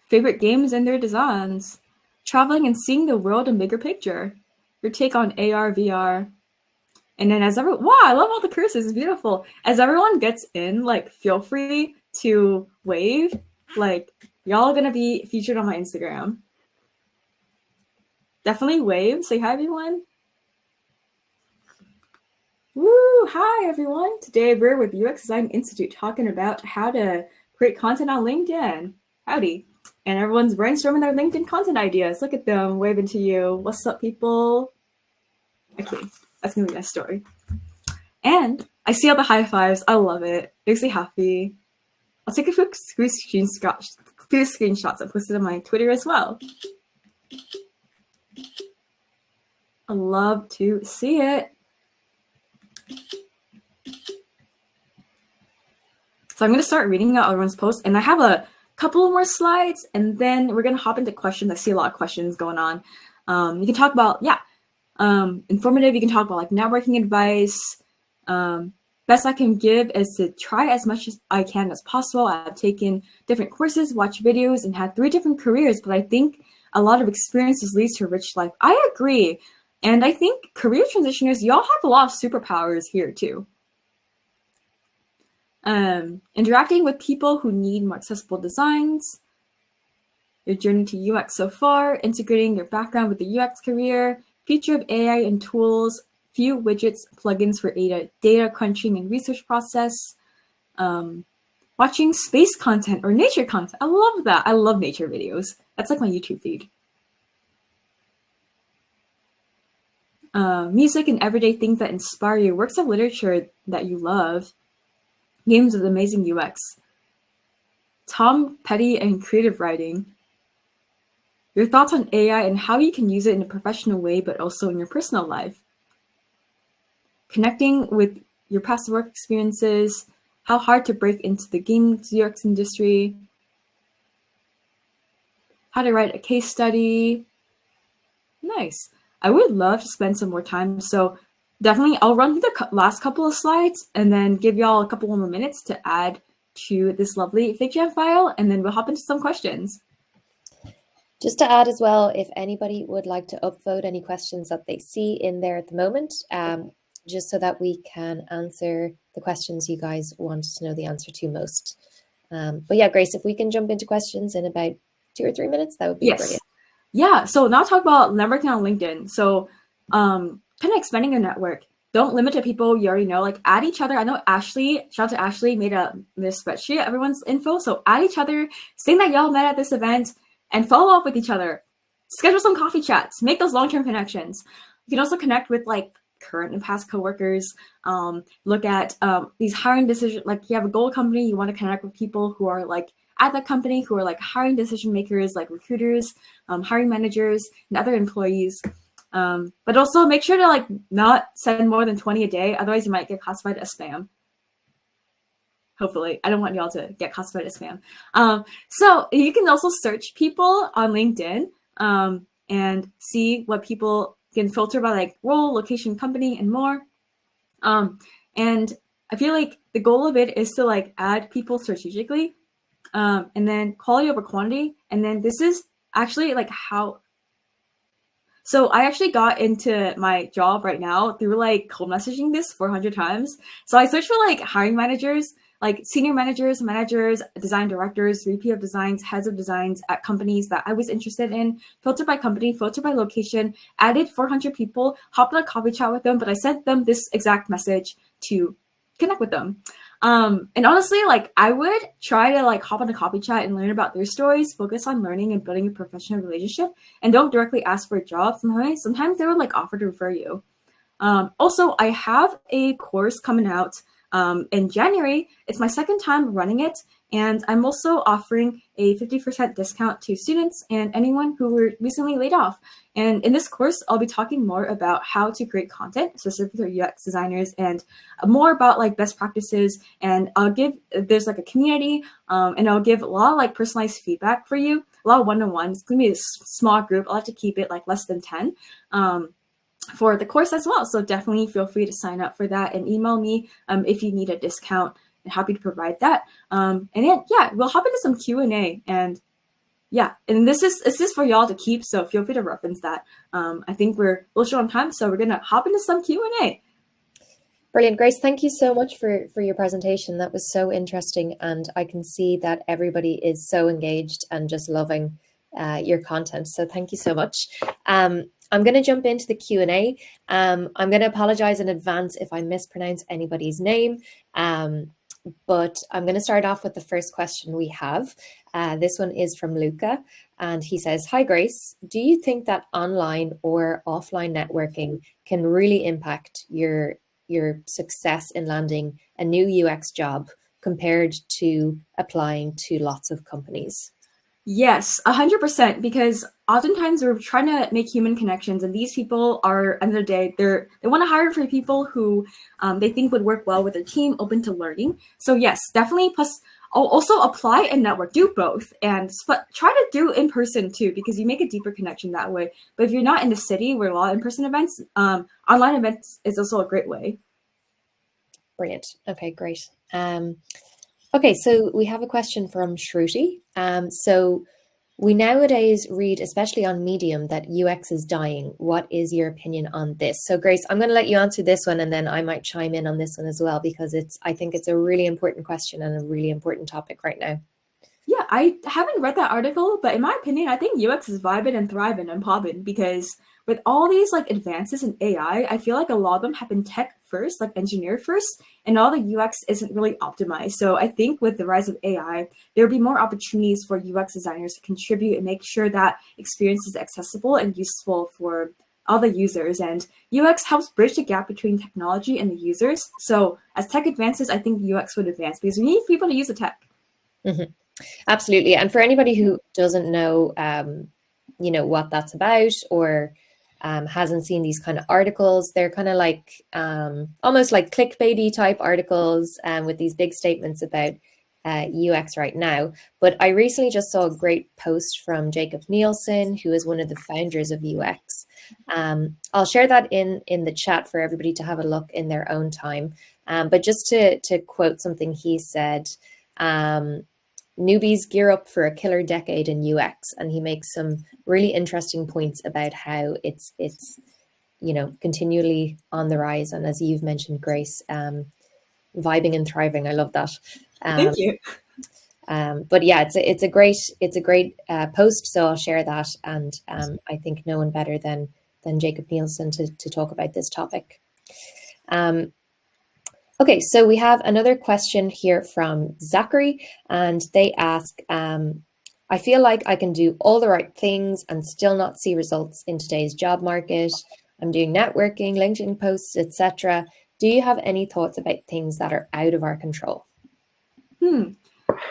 [SPEAKER 2] Favorite games and their designs. Traveling and seeing the world in bigger picture. Your take on AR, VR. And then wow, I love all the curses. It's beautiful. As everyone gets in, like, feel free to wave. Like, y'all are going to be featured on my Instagram. Definitely wave. Say hi, everyone. Woo! Hi, everyone. Today we're with UX Design Institute talking about how to create content on LinkedIn. Howdy. And everyone's brainstorming their LinkedIn content ideas. Look at them waving to you. What's up, people? Okay, that's going to be my story. And I see all the high fives. I love it. Makes me happy. I'll take a few screenshots and post it on my Twitter as well. I love to see it. So I'm going to start reading out everyone's posts, and I have a couple more slides, and then we're going to hop into questions. I see a lot of questions going on. You can talk about, informative. You can talk about like networking advice. Best I can give is to try as much as I can as possible. I've taken different courses, watched videos, and had 3 different careers, but I think a lot of experiences leads to a rich life. I agree. And I think career transitioners, y'all have a lot of superpowers here too. Interacting with people who need more accessible designs, your journey to UX so far, integrating your background with the UX career, future of AI and tools, few widgets, plugins for data crunching and research process, watching space content or nature content. I love that. I love nature videos. That's like my YouTube feed. Music and everyday things that inspire you, works of literature that you love, games with amazing UX, Tom Petty and creative writing, your thoughts on AI and how you can use it in a professional way, but also in your personal life, connecting with your past work experiences, how hard to break into the games UX industry, how to write a case study. Nice. I would love to spend some more time. So definitely I'll run through the last couple of slides and then give y'all a couple more minutes to add to this lovely FigJam file, and then we'll hop into some questions.
[SPEAKER 1] Just to add as well, if anybody would like to upvote any questions that they see in there at the moment, just so that we can answer the questions you guys want to know the answer to most. But yeah, Grace, if we can jump into questions in about 2 or 3 minutes, that would be brilliant.
[SPEAKER 2] Yeah, so now talk about networking on LinkedIn. So kind of expanding your network. Don't limit to people you already know, like add each other. I know Ashley, shout out to Ashley, made a spreadsheet, everyone's info. So add each other, saying that y'all met at this event, and follow up with each other. Schedule some coffee chats, make those long-term connections. You can also connect with like current and past coworkers. Look at these hiring decisions, like you have a goal company, you want to connect with people who are like at that company, who are like hiring decision makers, like recruiters, hiring managers, and other employees. But also make sure to like not send more than 20 a day, otherwise you might get classified as spam. Hopefully, I don't want y'all to get classified as spam. So you can also search people on LinkedIn and see what people can filter by like role, location, company, and more. And I feel like the goal of it is to like add people strategically, and then quality over quantity. And then this is actually like how. So I actually got into my job right now through like cold messaging this 400 times. So I searched for like hiring managers, like senior managers, design directors, VP of designs, heads of designs at companies that I was interested in, filtered by company, filtered by location, added 400 people, hopped on a coffee chat with them, but I sent them this exact message to connect with them. And honestly, like I would try to like hop on a coffee chat and learn about their stories, focus on learning and building a professional relationship, and don't directly ask for a job. Sometimes they would like offer to refer you. Also, I have a course coming out in January. It's my second time running it, and I'm also offering a 50% discount to students and anyone who were recently laid off. And in this course, I'll be talking more about how to create content, specifically for UX designers, and more about like best practices. And there's like a community, and I'll give a lot of like personalized feedback for you, a lot of one-on-ones. It's gonna be a small group. I'll have to keep it like less than 10. For the course as well. So definitely feel free to sign up for that and email me if you need a discount. I'm happy to provide that. And then, yeah, we'll hop into some Q&A. And yeah, and this is for y'all to keep, so feel free to reference that. I think we're a little short on time, so we're going to hop into some Q&A.
[SPEAKER 1] Brilliant, Grace. Thank you so much for your presentation. That was so interesting, and I can see that everybody is so engaged and just loving your content. So thank you so much. I'm going to jump into the Q&A. I'm going to apologize in advance if I mispronounce anybody's name, but I'm going to start off with the first question we have. This one is from Luca, and he says, "Hi Grace, do you think that online or offline networking can really impact your success in landing a new UX job compared to applying to lots of companies?"
[SPEAKER 2] Yes, 100%. Because oftentimes we're trying to make human connections, and these people are, end of the day, they want to hire for people who they think would work well with their team, open to learning. So yes, definitely. Plus, also apply and network. Do both, and try to do in person too, because you make a deeper connection that way. But if you're not in the city where a lot of in-person events, online events is also a great way.
[SPEAKER 1] Brilliant. Okay, great. Okay, so we have a question from Shruti. So we nowadays read, especially on Medium, that UX is dying. What is your opinion on this? So Grace, I'm going to let you answer this one, and then I might chime in on this one as well, because I think it's a really important question and a really important topic right now.
[SPEAKER 2] Yeah, I haven't read that article, but in my opinion, I think UX is vibing and thriving and popping, because with all these like advances in AI, I feel like a lot of them have been tech first, like engineer first, and all the UX isn't really optimized. So I think with the rise of AI, there will be more opportunities for UX designers to contribute and make sure that experience is accessible and useful for all the users. And UX helps bridge the gap between technology and the users. So as tech advances, I think UX would advance, because we need people to use the tech.
[SPEAKER 1] Mm-hmm. Absolutely. And for anybody who doesn't know, what that's about, or hasn't seen these kind of articles, they're kind of like almost like clickbaity type articles with these big statements about UX right now. But I recently just saw a great post from Jakob Nielsen, who is one of the founders of UX. I'll share that in the chat for everybody to have a look in their own time. But just to quote something he said, "Newbies gear up for a killer decade in UX," and he makes some really interesting points about how it's continually on the rise, and as you've mentioned, Grace, vibing and thriving. I love that.
[SPEAKER 2] Thank you.
[SPEAKER 1] But yeah, it's a great post, so I'll share that, and I think no one better than Jakob Nielsen to talk about this topic. Okay, so we have another question here from Zachary, and they ask, "I feel like I can do all the right things and still not see results in today's job market. I'm doing networking, LinkedIn posts, etc. Do you have any thoughts about things that are out of our control?"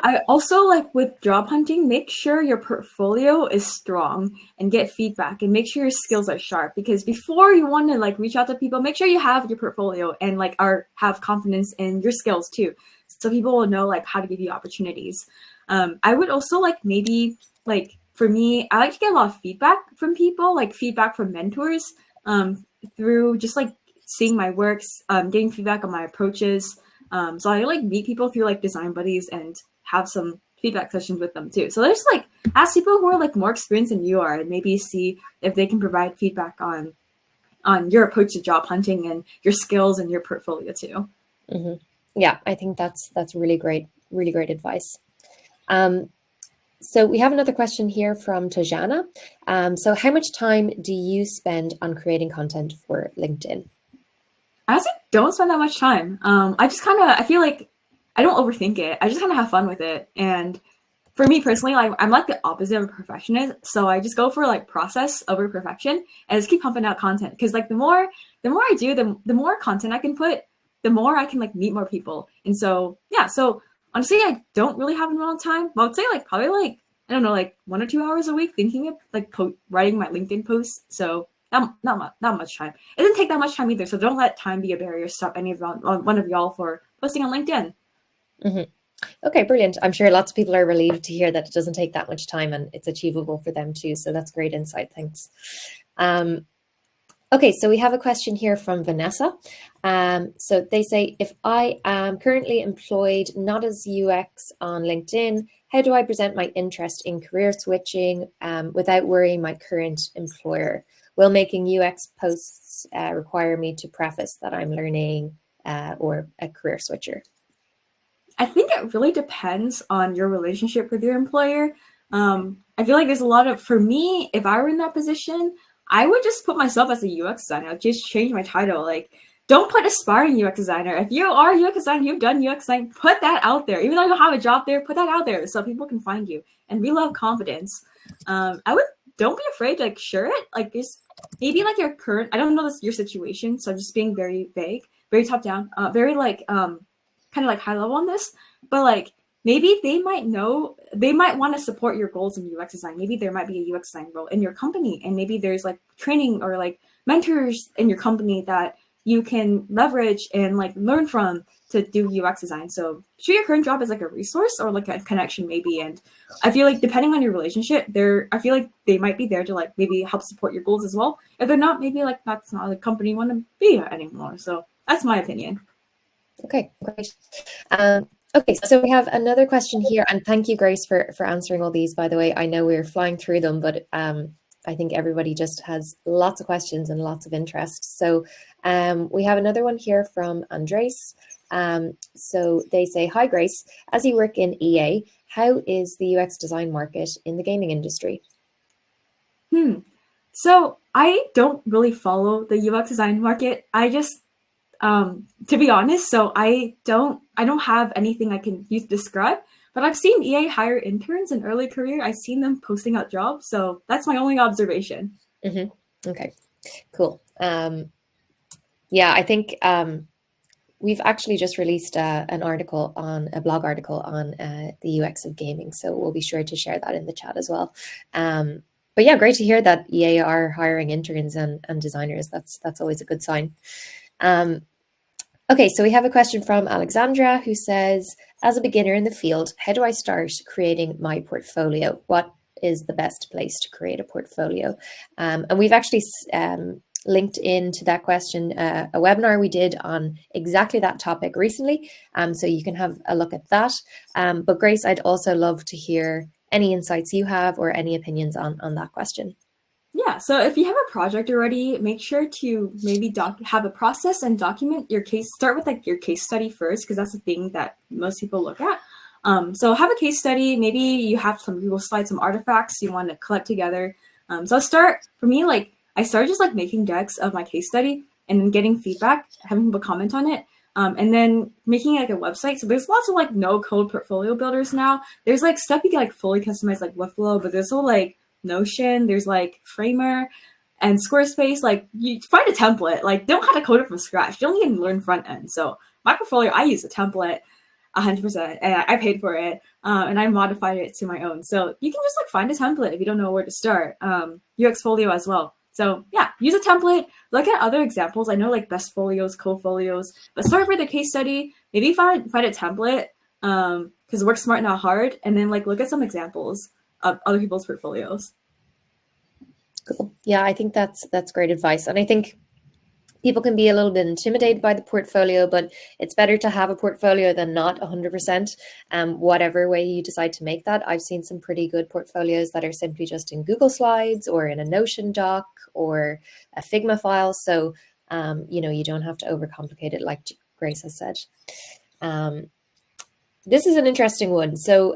[SPEAKER 2] I also, like with job hunting, make sure your portfolio is strong and get feedback, and make sure your skills are sharp, because before you want to like reach out to people, make sure you have your portfolio and like have confidence in your skills too, so people will know like how to give you opportunities. I would also like maybe like for me, I like to get a lot of feedback from people, like feedback from mentors, through just like seeing my works, getting feedback on my approaches. So I like meet people through like Design Buddies and have some feedback sessions with them too. So there's like ask people who are like more experienced than you are, and maybe see if they can provide feedback on your approach to job hunting and your skills and your portfolio too.
[SPEAKER 1] Mm-hmm. Yeah, I think that's really great advice. So we have another question here from Tajana. So how much time do you spend on creating content for LinkedIn?
[SPEAKER 2] I honestly don't spend that much time. I feel like I don't overthink it. I just kind of have fun with it. And for me personally, like I'm like the opposite of a perfectionist. So I just go for like process over perfection, and just keep pumping out content. Because like the more I do, the more content I can put, the more I can like meet more people. And so yeah, so honestly, I don't really have a lot of time. But I would say like probably like I don't know, like 1 or 2 hours a week thinking of like writing my LinkedIn posts. So not much time. It doesn't take that much time either. So don't let time be a barrier to stop one of y'all for posting on LinkedIn.
[SPEAKER 1] Mm-hmm. Okay, brilliant. I'm sure lots of people are relieved to hear that it doesn't take that much time and it's achievable for them too. So that's great insight. Thanks. Okay, so we have a question here from Vanessa. So they say, "If I am currently employed not as UX on LinkedIn, how do I present my interest in career switching without worrying my current employer? Will making UX posts require me to preface that I'm learning or a career switcher?
[SPEAKER 2] I think it really depends on your relationship with your employer. I feel like there's a lot of, for me, if I were in that position, I would just put myself as a UX designer. I'd just change my title. Like, don't put aspiring UX designer. If you are a UX designer, you've done UX design, put that out there. Even though you don't have a job there, put that out there so people can find you. And we love confidence. I would, don't be afraid to like share it. Like, this, maybe like your current, I don't know this your situation, so I'm just being very vague, very top down, very like kind of like high level on this, but like maybe they might know, they might want to support your goals in UX design. Maybe there might be a UX design role in your company, and maybe there's like training or like mentors in your company that you can leverage and like learn from to do UX design. So treat your current job as like a resource or like a connection maybe. And I feel like depending on your relationship, I feel like they might be there to like maybe help support your goals as well. If they're not, maybe like that's not the company you want to be at anymore. So that's my opinion.
[SPEAKER 1] Okay, great. Okay, so we have another question here, and thank you, Grace, for answering all these. By the way, I know we're flying through them, but I think everybody just has lots of questions and lots of interest. So we have another one here from Andres. So they say, "Hi, Grace. As you work in EA, how is the UX design market in the gaming industry?"
[SPEAKER 2] So I don't really follow the UX design market. I just to be honest, so I don't have anything I can use to describe, but I've seen EA hire interns in early career. I've seen them posting out jobs, so that's my only observation.
[SPEAKER 1] Okay, cool. Yeah, I think we've actually just released an article on a blog article on the UX of gaming, so we'll be sure to share that in the chat as well. But yeah, great to hear that EA are hiring interns and designers. That's always a good sign. Okay, so we have a question from Alexandra who says, "As a beginner in the field, how do I start creating my portfolio? What is the best place to create a portfolio?" And we've actually linked into that question a webinar we did on exactly that topic recently, so you can have a look at that. But Grace, I'd also love to hear any insights you have or any opinions on that question.
[SPEAKER 2] Yeah, so if you have a project already, make sure to maybe have a process and document your case. Start with like your case study first, because that's the thing that most people look at. So have a case study. Maybe you have some Google Slides, some artifacts you want to collect together. So for me, like I started just like making decks of my case study and then getting feedback, having people comment on it. And then making like a website. So there's lots of like no code portfolio builders now. There's like stuff you can like fully customize like Webflow, but there's all like Notion, there's like Framer and Squarespace. Like you find a template, like don't have to code it from scratch. You don't even learn front end. So my portfolio, I use a template 100% and I paid for it and I modified it to my own. So you can just like find a template if you don't know where to start. UX Folio as well. So yeah, use a template, look at other examples. I know like best folios, co-folios, but start with a case study, maybe find a template because work smart, not hard. And then like look at some examples of other people's portfolios.
[SPEAKER 1] Cool. Yeah, I think that's great advice. And I think people can be a little bit intimidated by the portfolio, but it's better to have a portfolio than not 100%, whatever way you decide to make that. I've seen some pretty good portfolios that are simply just in Google Slides or in a Notion doc or a Figma file. So, you don't have to overcomplicate it like Grace has said. This is an interesting one. So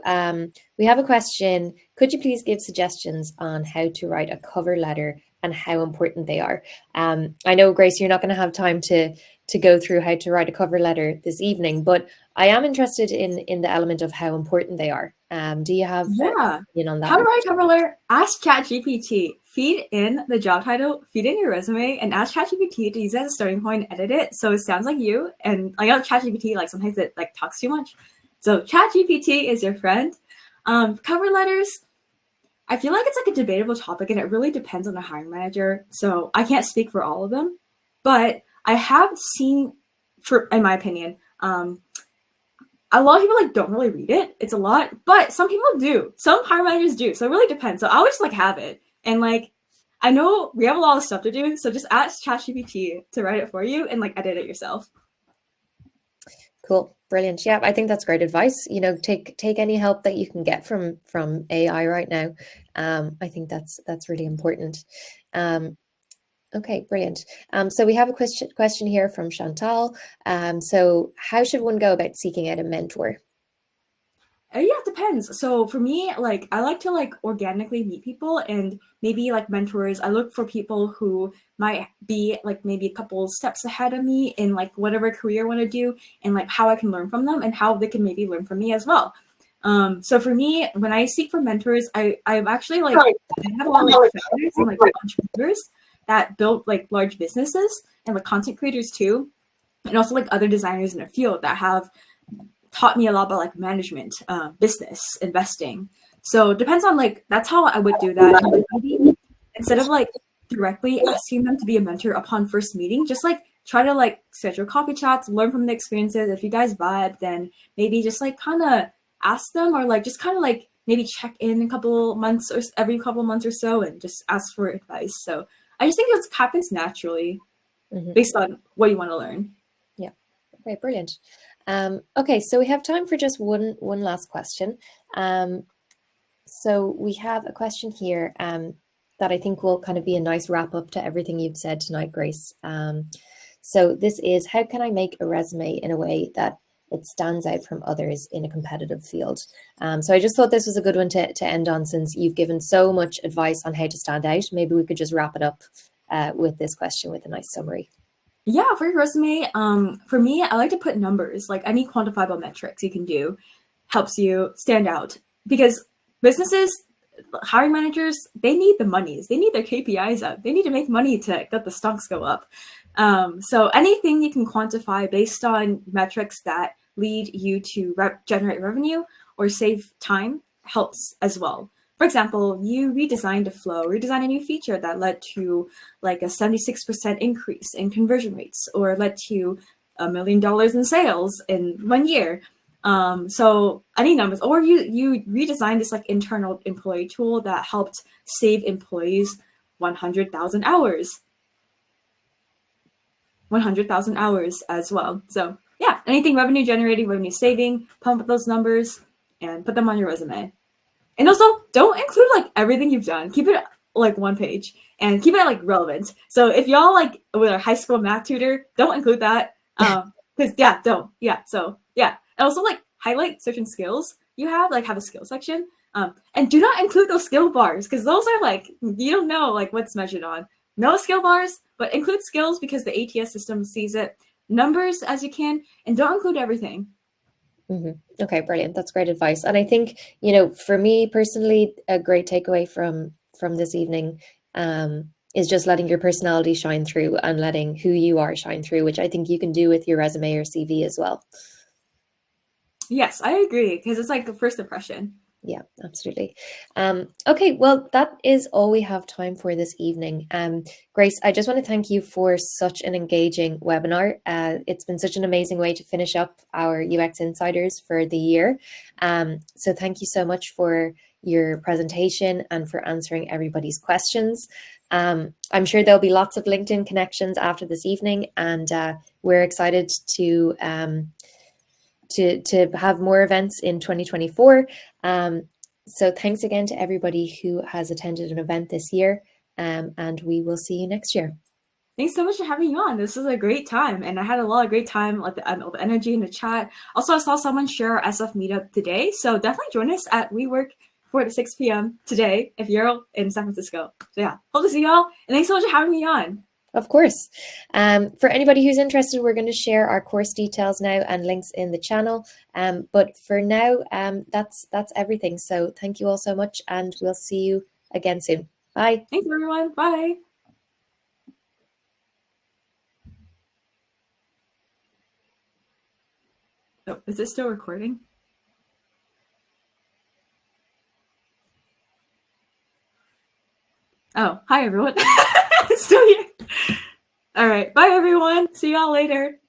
[SPEAKER 1] we have a question. Could you please give suggestions on how to write a cover letter and how important they are? I know, Grace, you're not going to have time to go through how to write a cover letter this evening, but I am interested in the element of how important they are. Do you have an opinion on that?
[SPEAKER 2] How to write a cover letter? Ask ChatGPT. Feed in the job title, feed in your resume, and ask ChatGPT to use it as a starting point, edit it so it sounds like you. And I know ChatGPT, like sometimes it like talks too much. So ChatGPT is your friend. Cover letters, I feel like it's like a debatable topic and it really depends on the hiring manager. So I can't speak for all of them, but I have seen, in my opinion, a lot of people like don't really read it. It's a lot, but some people do. Some hiring managers do. So it really depends. So I would just like have it. And like, I know we have a lot of stuff to do. So just ask ChatGPT to write it for you and like edit it yourself.
[SPEAKER 1] Cool. Brilliant. Yeah, I think that's great advice. Take any help that you can get from AI right now. I think that's really important. Okay, brilliant. So we have a question here from Chantal. So how should one go about seeking out a mentor?
[SPEAKER 2] Yeah, it depends. So for me, like I like to like organically meet people and maybe like mentors. I look for people who might be like maybe a couple steps ahead of me in like whatever career I want to do and like how I can learn from them and how they can maybe learn from me as well. So for me, when I seek for mentors, I've actually like I have a lot of like founders and like entrepreneurs that built like large businesses and like content creators too, and also like other designers in the field that have taught me a lot about like management, business, investing. So it depends on like that's how I would do that. And like maybe instead of like directly asking them to be a mentor upon first meeting, just like try to like schedule coffee chats, learn from the experiences. If you guys vibe, then maybe just like kind of ask them or like just kind of like maybe check in a couple months or every couple months or so and just ask for advice. So I just think it happens naturally
[SPEAKER 1] Mhm.
[SPEAKER 2] based on what you want to learn.
[SPEAKER 1] Yeah. Okay, brilliant. Okay, so we have time for just one last question. So we have a question here that I think will kind of be a nice wrap up to everything you've said tonight, Grace. So this is, how can I make a resume in a way that it stands out from others in a competitive field? So I just thought this was a good one to end on, since you've given so much advice on how to stand out. Maybe we could just wrap it up with this question with a nice summary.
[SPEAKER 2] Yeah, for your resume, for me, I like to put numbers, like any quantifiable metrics you can do helps you stand out because businesses, hiring managers, they need the monies. They need their KPIs up. They need to make money to get the stocks go up. So anything you can quantify based on metrics that lead you to generate revenue or save time helps as well. For example, you redesigned a flow, redesigned a new feature that led to like a 76% increase in conversion rates or led to $1 million in sales in 1 year. So any numbers, or you redesigned this like internal employee tool that helped save employees 100,000 hours, 100,000 hours as well. So yeah, anything revenue generating, revenue saving, pump up those numbers and put them on your resume. And also, don't include like everything you've done. Keep it like one page and keep it like relevant. So if y'all like with a high school math tutor, don't include that. Because yeah, don't. Yeah. So yeah. And also like highlight certain skills you have a skill section. And do not include those skill bars because those are like you don't know like what's measured on. No skill bars, but include skills because the ATS system sees it. Numbers as you can, and don't include everything.
[SPEAKER 1] Okay, brilliant. That's great advice. And I think, for me personally, a great takeaway from this evening is just letting your personality shine through and letting who you are shine through, which I think you can do with your resume or CV as well.
[SPEAKER 2] Yes, I agree because it's like the first impression.
[SPEAKER 1] Yeah, absolutely. Okay, well, that is all we have time for this evening. Grace, I just want to thank you for such an engaging webinar. It's been such an amazing way to finish up our UX Insiders for the year. So thank you so much for your presentation and for answering everybody's questions. I'm sure there'll be lots of LinkedIn connections after this evening, and we're excited to have more events in 2024. So thanks again to everybody who has attended an event this year, and we will see you next year.
[SPEAKER 2] Thanks so much for having me on. This was a great time, and I had a lot of great time, like the energy in the chat. Also, I saw someone share our SF meetup today, so definitely join us at WeWork 4 to 6 p.m. today if you're in San Francisco. So yeah, hope to see y'all, and thanks so much for having me on.
[SPEAKER 1] Of course. For anybody who's interested, we're going to share our course details now and links in the channel. But for now, that's everything. So thank you all so much, and we'll see you again soon. Bye.
[SPEAKER 2] Thanks, everyone. Bye. Oh, is it still recording? Oh, hi, everyone. It's still here. All right. Bye, everyone. See y'all later.